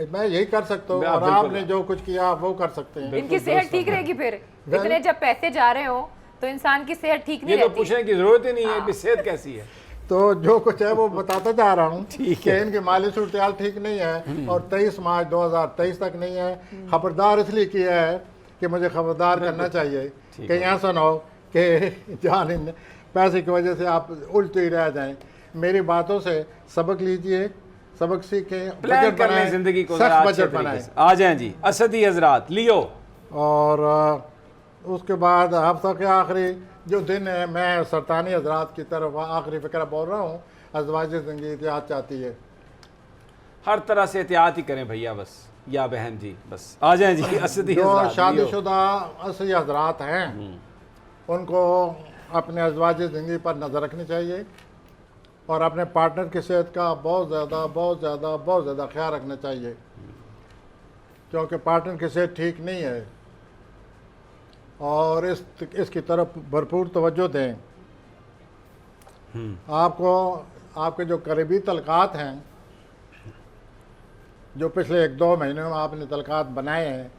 मैं यही कर सकता हूँ और आपने जो कुछ किया आप वो कर सकते हैं। इनकी सेहत ठीक रहेगी फिर। इतने जब पैसे जा रहे हो तो इंसान की सेहत ठीक नहीं रहती। ये तो रहती। पूछने की जरूरत ही नहीं है कि सेहत कैसी है। तो जो कुछ है वो बताता जा रहा हूँ ठीक कि है। इनकी माली सूरत हाल ठीक नहीं है और 23 मार्च 2023 तक नहीं है। खबरदार इसलिए किया है कि मुझे खबरदार करना चाहिए, कहीं ऐसा ना हो कि जान इन पैसे की वजह से आप उल्टे ही रह जाएं। मेरी बातों से सबक लीजिए, सबक सीखें, प्लान कर लें जिंदगी को, सख्त बजट बनाएं। आ जाएं जी असदी हजरात, लियो। और उसके बाद हफ्ता के आखिरी जो दिन है, मैं सरतानी हजरात की तरफ आखिरी फिक्र बोल रहा हूँ। अज़वाज ज़िंदगी एहतियात चाहती है, हर तरह से एहतियात ही करें भैया, बस या बहन जी, बस आ जाएं जी। असदी जो हज़रात, शादीशुदा असली हजरात हैं उनको अपने अजवाज ज़िंदगी पर नज़र रखनी चाहिए और अपने पार्टनर की सेहत का बहुत ज़्यादा ख्याल रखना चाहिए, क्योंकि पार्टनर की सेहत ठीक नहीं है और इसकी तरफ भरपूर तवज्जो दें। आपको आपके जो करीबी तलकात हैं, जो पिछले 1-2 महीनों में आपने तलकात बनाए हैं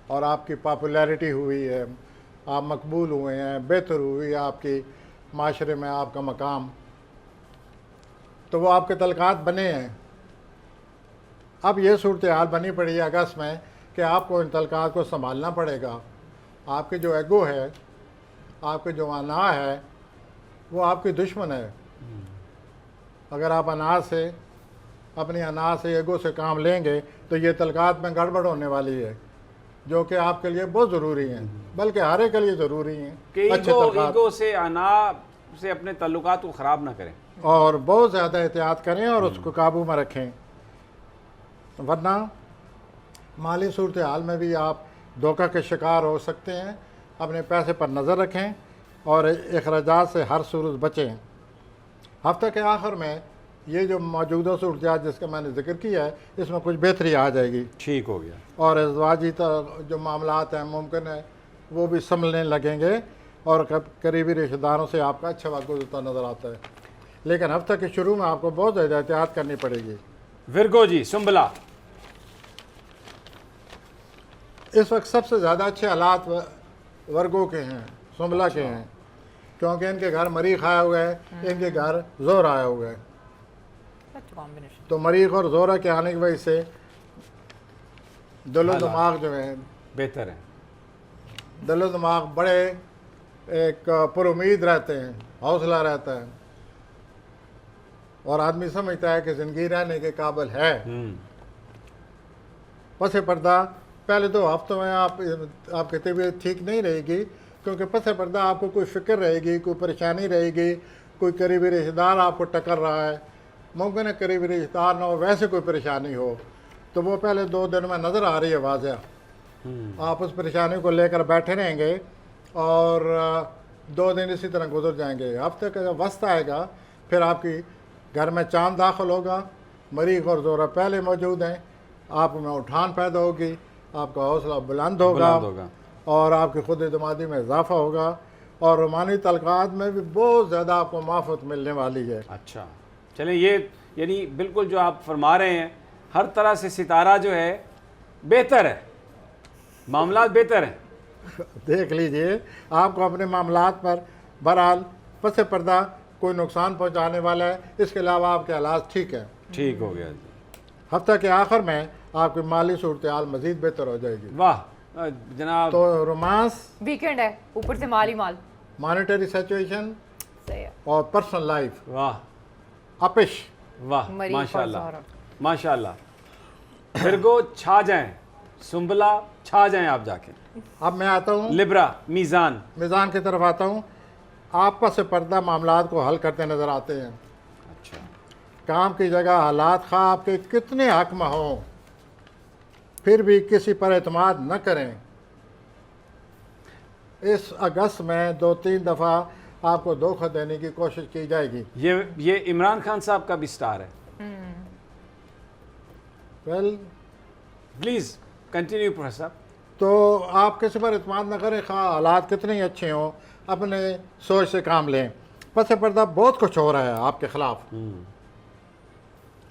और आपकी पॉपुलैरिटी हुई है, आप मकबूल हुए हैं, बेहतर हुई है आपकी माशरे में आपका मकाम, तो वो आपके तलकात बने हैं। अब ये सूरत हाल बनी पड़ी है अगस्त में कि आपको इन तलकात को संभालना पड़ेगा। आपके जो एगो है, आपके जो अना है, वो आपकी दुश्मन है। अगर आप अना से, अपनी अना से, एगो से काम लेंगे तो ये तलकात में गड़बड़ होने वाली है, जो कि आपके लिए बहुत ज़रूरी हैं, बल्कि हर एक के लिए ज़रूरी हैं। कि अच्छे तलकात ईगो से, अना से अपने ताल्लुकात को ख़राब ना करें और बहुत ज़्यादा एहतियात करें और उसको काबू में रखें, वरना माली सूरत हाल में भी आप धोखा के शिकार हो सकते हैं। अपने पैसे पर नज़र रखें और अखराजात से हर सूरत बचें। हफ्ते के आखिर में ये जो मौजूदा सूरत जिसका मैंने जिक्र किया है, इसमें कुछ बेहतरी आ जाएगी, ठीक हो गया, और अज़वाजी जो मामलात हैं मुमकिन है वो भी संभलने लगेंगे और करीबी रिश्तेदारों से आपका अच्छा वक्त गुजरता नज़र आता है। लेकिन हफ्ते के शुरू में आपको बहुत ज़्यादा एहतियात करनी पड़ेगी। विरगो जी, सुंबला, इस वक्त सबसे ज़्यादा अच्छे हालात वर्गों के हैं, सुंबला के हैं, क्योंकि इनके घर मरीख आया हुआ है, इनके घर जोर आया हुआ है। तो मरीख और जोरा के आने की वजह से दिलो दिमाग जो है बेहतर है, दिलो दिमाग बड़े एक पुरुमीद रहते हैं, हौसला रहता है और आदमी समझता है कि ज़िंदगी रहने के काबिल है। पसे पर्दा पहले 2 हफ्तों में आपकी तबीयत ठीक नहीं रहेगी, क्योंकि पसे पर्दा आपको कोई फ़िक्र रहेगी, कोई परेशानी रहेगी, कोई करीबी रिश्तेदार आपको टकर रहा है, मुमकिन है करीबी रिश्तेदार ना हो, वैसे कोई परेशानी हो, तो वो पहले 2 दिन में नज़र आ रही है वाज़ह। आप उस परेशानी को लेकर बैठे रहेंगे और 2 दिन इसी तरह गुजर जाएंगे। हफ्ते का जब वस्त आएगा फिर आपकी घर में चांद दाखिल होगा, मरीख और जोरा पहले मौजूद हैं, आप में उठान पैदा होगी, आपका हौसला बुलंद होगा और आपकी खुद एतमादी में इजाफा होगा और रूमानी तलकात में भी बहुत ज़्यादा आपको माफ़त मिलने वाली है। अच्छा, चलें, ये यानी बिल्कुल जो आप फरमा रहे हैं, हर तरह से सितारा जो है बेहतर है, मामलात बेहतर हैं। देख लीजिए, आपको अपने मामलात पर बहरहाल पसे पर्दा कोई नुकसान पहुंचाने वाला है, इसके अलावा आपके हालात ठीक है। ठीक हो गया जी। हफ्ते के आखिर में आपकी माली सूरत हाल मज़ीद बेहतर हो जाएगी। वाह जनाब, तो रोमांस, वीकेंड है, ऊपर से माल ही माल, मॉनेटरी सिचुएशन सही है, और पर्सनल लाइफ वाह अपिश, वाह, मरीख और माशाल्लाह जोहरा। माशाल्लाह। विरगो छा जाएं, सुंबला छा जाएं आप जाके। अब मैं आता हूँ लिब्रा, मीज़ान, मिज़ान की तरफ आता हूँ। आप पस पर्दा मामलात को हल करते नज़र आते हैं। अच्छा, काम की जगह हालात खा आपके कितने हक में हों, फिर भी किसी पर एतमाद न करें। इस अगस्त में 2-3 दफ़ा आपको धोखा देने की कोशिश की जाएगी। ये इमरान खान साहब का भी स्टार है। Well, please continue professor. तो आप किसी पर एतमाद न करें, खा हालात कितने ही अच्छे हों, अपने सोच से काम लें। पस पर्दा बहुत कुछ हो रहा है आपके ख़िलाफ़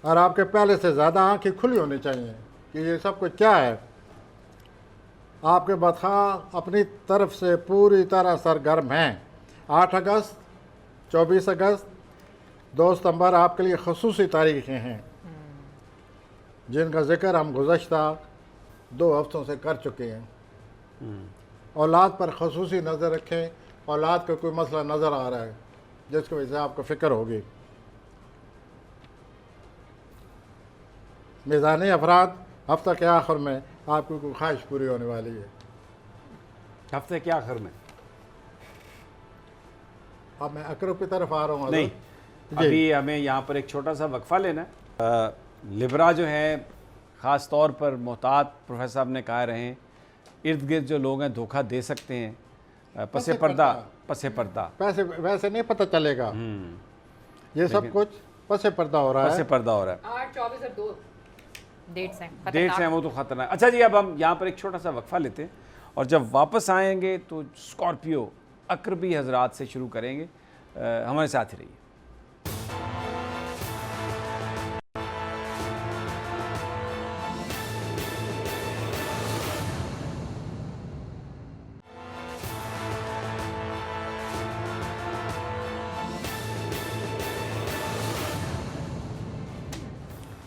और आपके पहले से ज़्यादा आँखें खुली होनी चाहिए कि ये सब कुछ क्या है। आपके बदखा अपनी तरफ से पूरी तरह सरगर्म हैं। 8 अगस्त, 24 अगस्त, 2 सितंबर आपके लिए ख़ुसूसी तारीखें हैं जिनका ज़िक्र हम गुज़श्ता 2 हफ्तों से कर चुके हैं। औलाद पर ख़ुसूसी नज़र रखें। औलाद का कोई मसला नज़र आ रहा है जिसकी वजह से आपको फ़िक्र होगी। मिज़ानी अफराद, हफ्ते के आखिर में आपकी कोई ख्वाहिश पूरी होने वाली है। हफ्ते के आखिर में? अब मैं अकरब की तरफ आ रहा हूँ। नहीं, अभी हमें यहाँ पर एक छोटा सा वक्फा लेना है। लिब्रा जो है ख़ास तौर पर मोहतात प्रोफेसर साहब ने कहा रहें, इर्द गिर्द जो लोग हैं धोखा दे सकते हैं, पसे पर्दा पैसे वैसे नहीं पता चलेगा। ये सब कुछ पसे पर्दा हो रहा है। पसे पर्दा हो रहा है। 8, 24 और 2 डेट्स हैं, डेट्स हैं, वो तो खतरनाक। अच्छा जी, अब हम यहाँ पर एक छोटा सा वक्फा लेते हैं और जब वापस आएंगे तो स्कॉर्पियो अकरबी हजरात से शुरू करेंगे। हमारे साथ ही रहिए।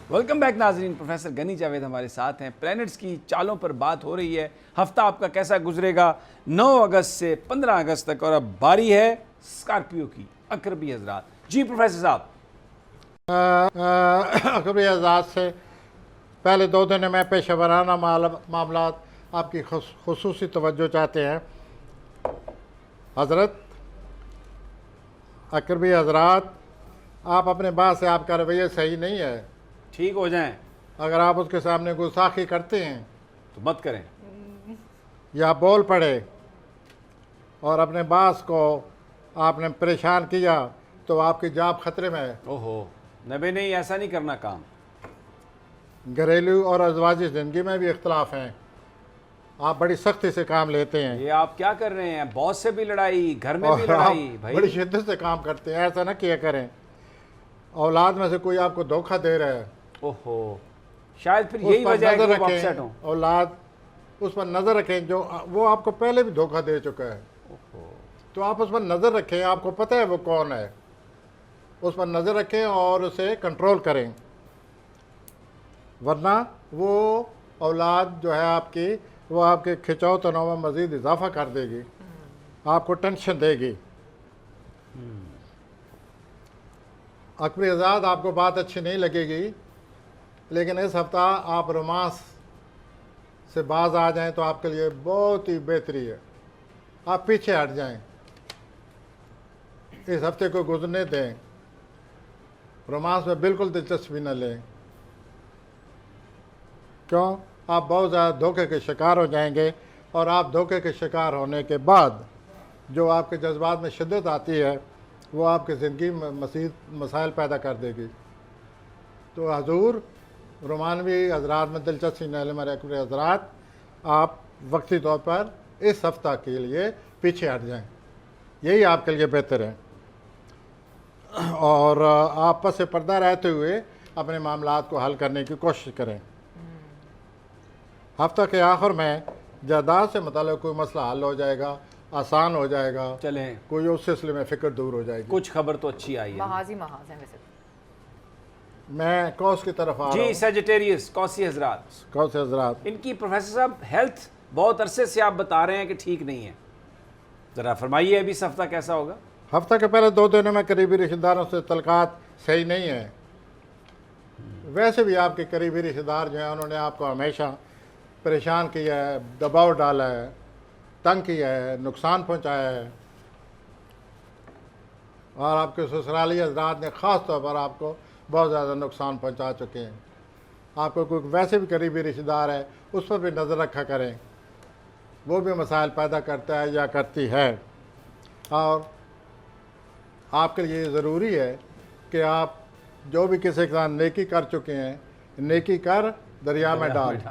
वेलकम बैक नाजरीन, प्रोफेसर गनी जावेद हमारे साथ हैं। प्लैनेट्स की चालों पर बात हो रही है। हफ्ता आपका कैसा गुजरेगा 9 अगस्त से 15 अगस्त तक, और अब बारी है स्कॉर्पियो की, अकरबी हजरात। जी प्रोफेसर साहब। अकरबी हजरात से पहले 2 दिन में पेशेवराना मामलात आपकी खुसूसी तवज्जो चाहते हैं। हजरत अकरबी हजरात, आप अपने बात से आपका रवैया सही नहीं है। ठीक हो जाएं। अगर आप उसके सामने गुस्ताखी करते हैं तो मत करें, या बोल पड़े और अपने बास को आपने परेशान किया तो आपकी जान खतरे में है। ओहो नबी, नहीं ऐसा नहीं करना काम। घरेलू और अजवाजी ज़िंदगी में भी इख्तलाफ हैं। आप बड़ी सख्ती से काम लेते हैं। ये आप क्या कर रहे हैं? बॉस से भी लड़ाई, घर में भी और लड़ाई। आप भाई बड़ी शिद्दत से काम करते हैं, ऐसा ना किया करें। औलाद में से कोई आपको धोखा दे रहा है, ओहो, शायद फिर उस यही पर वजह है नजर कि वो अपसेट हों। रखें। औलाद उस पर नज़र रखें, जो वो आपको पहले भी धोखा दे चुका है। तो आप उस पर नज़र रखें, आपको पता है वो कौन है, उस पर नज़र रखें और उसे कंट्रोल करें, वरना वो औलाद जो है आपकी, वो आपके खिंचाव तनाव में मज़ीद इजाफा कर देगी, आपको टेंशन देगी। अकबरी आज़ाद, आपको बात अच्छी नहीं लगेगी, लेकिन इस हफ्ता आप रोमांस से बाज आ जाएं तो आपके लिए बहुत ही बेहतरी है। आप पीछे हट जाएं, इस हफ्ते को गुजरने दें, रोमांस में बिल्कुल दिलचस्पी न लें। क्यों? आप बहुत ज़्यादा धोखे के शिकार हो जाएंगे, और आप धोखे के शिकार होने के बाद जो आपके जज्बात में शिद्दत आती है वो आपकी ज़िंदगी में मज़ीद मसाइल पैदा कर देगी। तो हजूर रोमानवी हजरात में दिलचस्पी न लें। मेरे अकबरी हजरात, आप वक्ती तौर पर इस हफ्ता के लिए पीछे हट जाएं, यही आपके लिए बेहतर है। और आप पस पर्दा रहते हुए अपने मामलात को हल करने की कोशिश करें। हफ्ता के आखिर में जायदाद से मतलब कोई मसला हल हो जाएगा, आसान हो जाएगा, चलें, कोई उस सिलसिले में फ़िक्र दूर हो जाएगी। कुछ खबर तो अच्छी आई है। महाज है वैसे। मैं कौस की तरफ आ रहा जी हूँ। सेजिटेरियस कौसी हजरात, कौस हजरात, इनकी प्रोफेसर साहब हेल्थ बहुत अरसे से आप बता रहे हैं कि ठीक नहीं है, ज़रा फरमाइए अभी इस हफ्ता कैसा होगा? हफ्ता के पहले 2 दिनों में करीबी रिश्तेदारों से तलकात सही नहीं है। वैसे भी आपके करीबी रिश्तेदार जो हैं उन्होंने आपको हमेशा परेशान किया है, दबाव डाला है, तंग किया है, नुकसान पहुंचाया है, और आपके ससुराली हजरात ने ख़ास तौर पर आपको बहुत ज़्यादा नुकसान पहुंचा चुके हैं। आपको कोई वैसे भी करीबी रिश्तेदार है उस पर भी नज़र रखा करें, वो भी मसाइल पैदा करता है या करती है। और आपके लिए ज़रूरी है कि आप जो भी किसी के साथ नेकी कर चुके हैं, नेकी कर दरिया में डाल,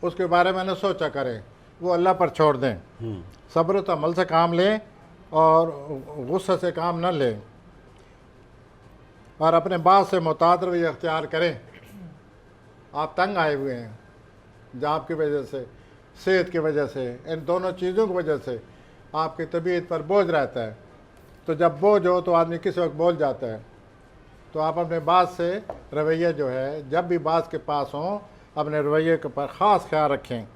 उसके बारे में न सोचा करें, वो अल्लाह पर छोड़ दें। सब्र तो अमल से काम लें और गुस्से से काम न लें, और अपने बात से मुताद रवैया अख्तियार करें। आप तंग आए हुए हैं, जॉब की वजह से, सेहत की वजह से, इन दोनों चीज़ों की वजह से आपकी तबीयत पर बोझ रहता है। तो जब बोझ हो तो आदमी किस वक्त बोल जाता है। तो आप अपने बात से रवैया जो है, जब भी बात के पास हों, अपने रवैये के पर ख़ास ख्याल रखें।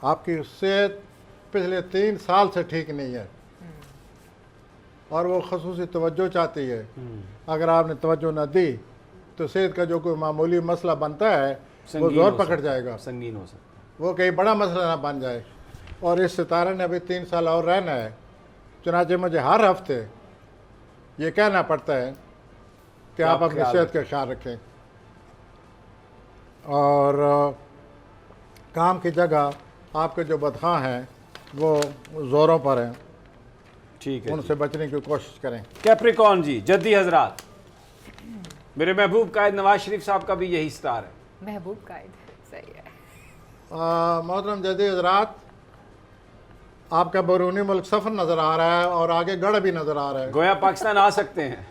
आपकी सेहत पिछले 3 साल से ठीक नहीं है और वो खसूसी तवज्जो चाहती है। अगर आपने तवज्जो न दी तो सेहत का जो कोई मामूली मसला बनता है वो जोर पकड़ जाएगा, संगीन हो सकता है, वो कहीं बड़ा मसला ना बन जाए। और इस सितारे ने अभी 3 साल और रहना है। चुनाचे मुझे हर हफ्ते ये कहना पड़ता है कि आप अपनी सेहत का ख्याल रखें। और काम की जगह आपके जो बदखा हैं वो ज़ोरों पर हैं, ठीक है उनसे बचने की कोशिश करें। कैप्रिकॉन जी, जद्दी हजरात, मेरे महबूब कायद नवाज शरीफ साहब का भी यही स्टार है। महबूब कायद, सही है। मोहतरम जद्दी हजरात, आपका बैरूनी मुल्क सफ़र नज़र आ रहा है और आगे गढ़ भी नज़र आ रहा है। गोया पाकिस्तान आ सकते हैं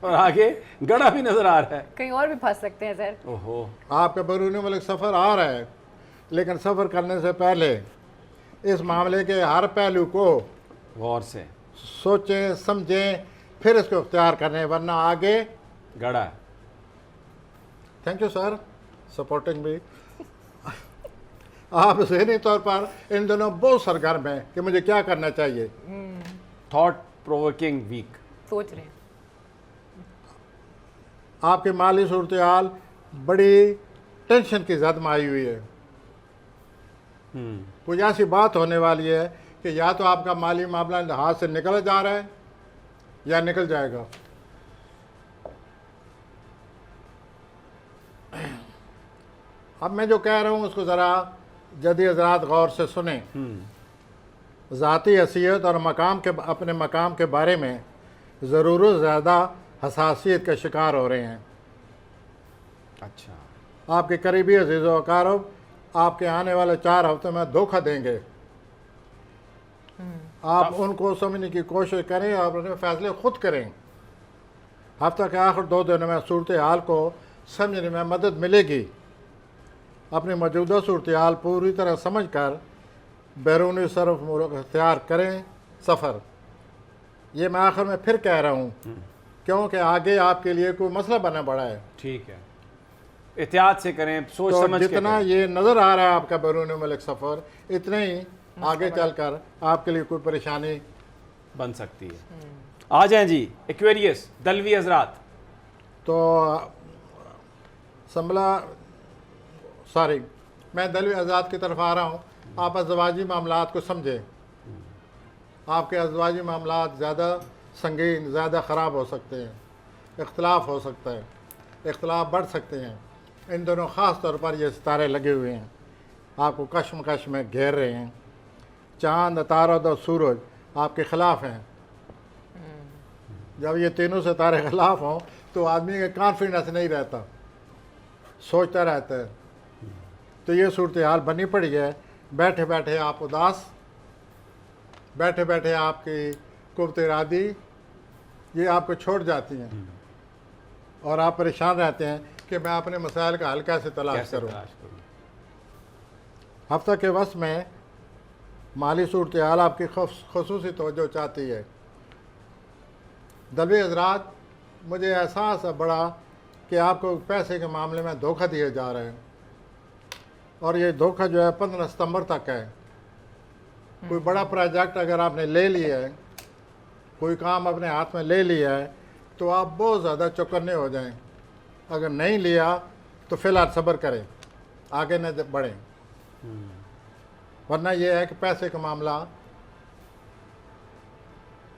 और आगे गड़ा भी नजर आ रहा है। कहीं और भी फंस सकते हैं सर। ओहो, आपका बैरूनी मुल्क सफ़र आ रहा है, लेकिन सफ़र करने से पहले इस मामले के हर पहलू को गौर से सोचें, समझें, फिर इसको इख्तियार करें, वरना आगे। गड़ा है। थैंक यू सर, सपोर्टिंग भी। आप ज़हनी तौर पर इन दिनों बहुत सरगर्म हैं कि मुझे क्या करना चाहिए। Thought provoking week. सोच रहे हैं। आपकी माली सूरत हाल बड़ी टेंशन की जद में आई हुई है। कुछ ऐसी बात होने वाली है कि या तो आपका माली मामला हाथ से निकल जा रहा है या निकल जाएगा। अब मैं जो कह रहा हूँ उसको ज़रा जदी हजरात गौर से सुने। ज़ाती हैसियत और मकाम के अपने मकाम के बारे में ज़रूर ज़्यादा हसासियत का शिकार हो रहे हैं। अच्छा, आपके करीबी अजीज़ व अकारब आपके आने वाले 4 हफ्तों में धोखा देंगे। आप उनको समझने की कोशिश करें और अपने फैसले खुद करें। हफ्ते के आखिर 2 दिनों में सूरत हाल को समझने में मदद मिलेगी। अपनी मौजूदा सूरत हाल पूरी तरह समझ कर बैरूनी सरफ इख्तियार करें सफ़र। ये मैं आखिर में फिर कह रहा हूँ क्योंकि आगे आपके लिए कोई मसला बना पड़ा है। ठीक है, एहतियात से करें, सोच तो समझ के जितना करें। ये नज़र आ रहा है आपका बैरूनी मुल्क सफ़र, इतने ही आगे चलकर आपके लिए कोई परेशानी बन सकती है। आ जाएं जी, एक्वेरियस दलवी हजरात। तो मैं दलवी आज़ाद की तरफ आ रहा हूँ। आप अज़वाजी मामलात को समझें। आपके अज़वाजी मामलात ज़्यादा संगीन, ज़्यादा ख़राब हो सकते हैं, इख्तलाफ हो सकता है, इख्तलाफ बढ़ सकते हैं। इन दोनों ख़ास तौर पर ये सितारे लगे हुए हैं, आपको कश्मकश में घेर रहे हैं। चाँद, तारद और सूरज आपके ख़िलाफ़ हैं। जब ये तीनों सितारे ख़िलाफ़ हों तो आदमी का कॉन्फिडेंस नहीं रहता, सोचता रहता है। तो ये सूरत हाल बनी पड़ी है। बैठे बैठे आप उदास, बैठे बैठे आपकी कुव्वत इरादी ये आपको छोड़ जाती हैं और आप परेशान रहते हैं कि मैं अपने मसाइल का हल कैसे तलाश करूँ। हफ्ता के वक्त में माली सूरत हाल आपकी खसूसी तवज्जो चाहती है। दलवी हजरात, मुझे एहसास है बड़ा कि आपको पैसे के मामले में धोखा दिया जा रहा है और ये धोखा जो है 15 सितंबर तक है। कोई बड़ा प्रोजेक्ट अगर आपने ले लिया है, कोई काम अपने हाथ में ले लिया है, तो आप बहुत ज़्यादा चौकन्ने हो जाएं। अगर नहीं लिया तो फ़िलहाल सब्र करें, आगे न बढ़ें, वरना यह है कि पैसे का मामला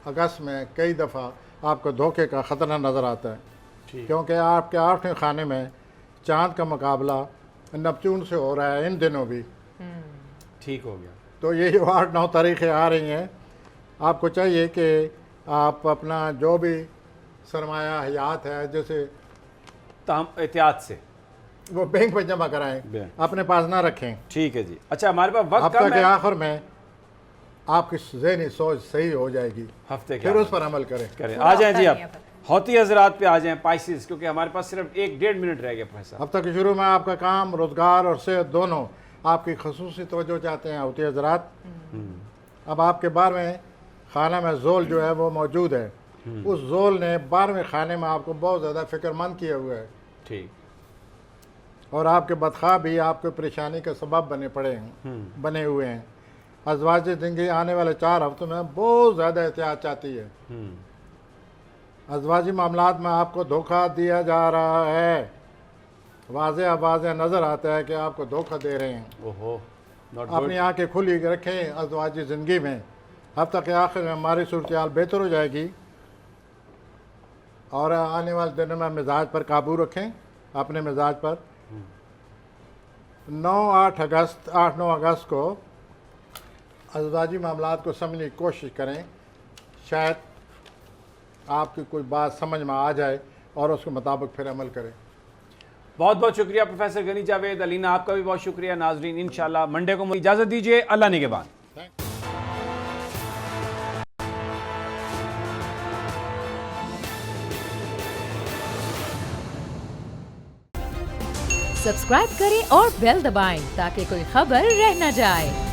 अगस्त में कई दफ़ा आपको धोखे का ख़तरा नज़र आता है, क्योंकि आपके 8वें खाने में चाँद का मुकाबला नेपच्यून से हो रहा है इन दिनों भी। ठीक हो गया। तो ये जो 8-9 तारीखें आ रही हैं, आपको चाहिए कि आप अपना जो भी सरमाया हयात है जैसे एहतियात से वो बैंक में जमा कराएं, अपने पास ना रखें। ठीक है जी। अच्छा, हमारे पास वक्त हफ्ते कम के है। आखिर में आपकी ज़हनी सोच सही हो जाएगी, हफ्ते के फिर आखिर उस पर अमल करें। करें। पूरा आ जाएं हफ्ता जी, नहीं आप है हौती हजरात पे आ जाएं, पाइसिस, क्योंकि हमारे पास सिर्फ 1-1.5 मिनट रह गए प्रोफेसर। हफ्ते के शुरू में आपका काम, रोज़गार और सेहत दोनों आपकी खसूसी तवज्जो चाहते हैं हौती हजरात। अब आपके 12वें खाना में जोल जो है वो मौजूद है। उस जोल ने 12वें खाने में आपको बहुत ज़्यादा फ़िक्रमंद किया हुआ है ठीक। और आपके बदखा भी आपको परेशानी का सबब बने हुए हैं। अज़वाजी ज़िंदगी आने वाले 4 हफ्तों में बहुत ज़्यादा एहतियात चाहती है। अज़वाजी मामलात में आपको धोखा दिया जा रहा है, वाज़े नज़र आता है कि आपको धोखा दे रहे हैं। ओहो, नॉट अपनी गुड। आंखें खुली रखें अज़वाजी ज़िंदगी में। हफ्ते के आखिर में हमारी सूरत हाल बेहतर हो जाएगी और आने वाले दिनों में मिजाज पर काबू रखें, अपने मिजाज पर। 8-9 अगस्त को अज़वाजी मामलात को समझने की कोशिश करें, शायद आपकी कोई बात समझ में आ जाए और उसके मुताबिक फिर अमल करें। बहुत बहुत शुक्रिया प्रोफेसर गनी जावेद। अलीना आपका भी बहुत शुक्रिया। नाजरीन इंशाल्लाह मंडे को मुझे इजाज़त दीजिए। अल्लाह ने के बाद सब्सक्राइब करें और बेल दबाएं ताकि कोई खबर रह न जाए।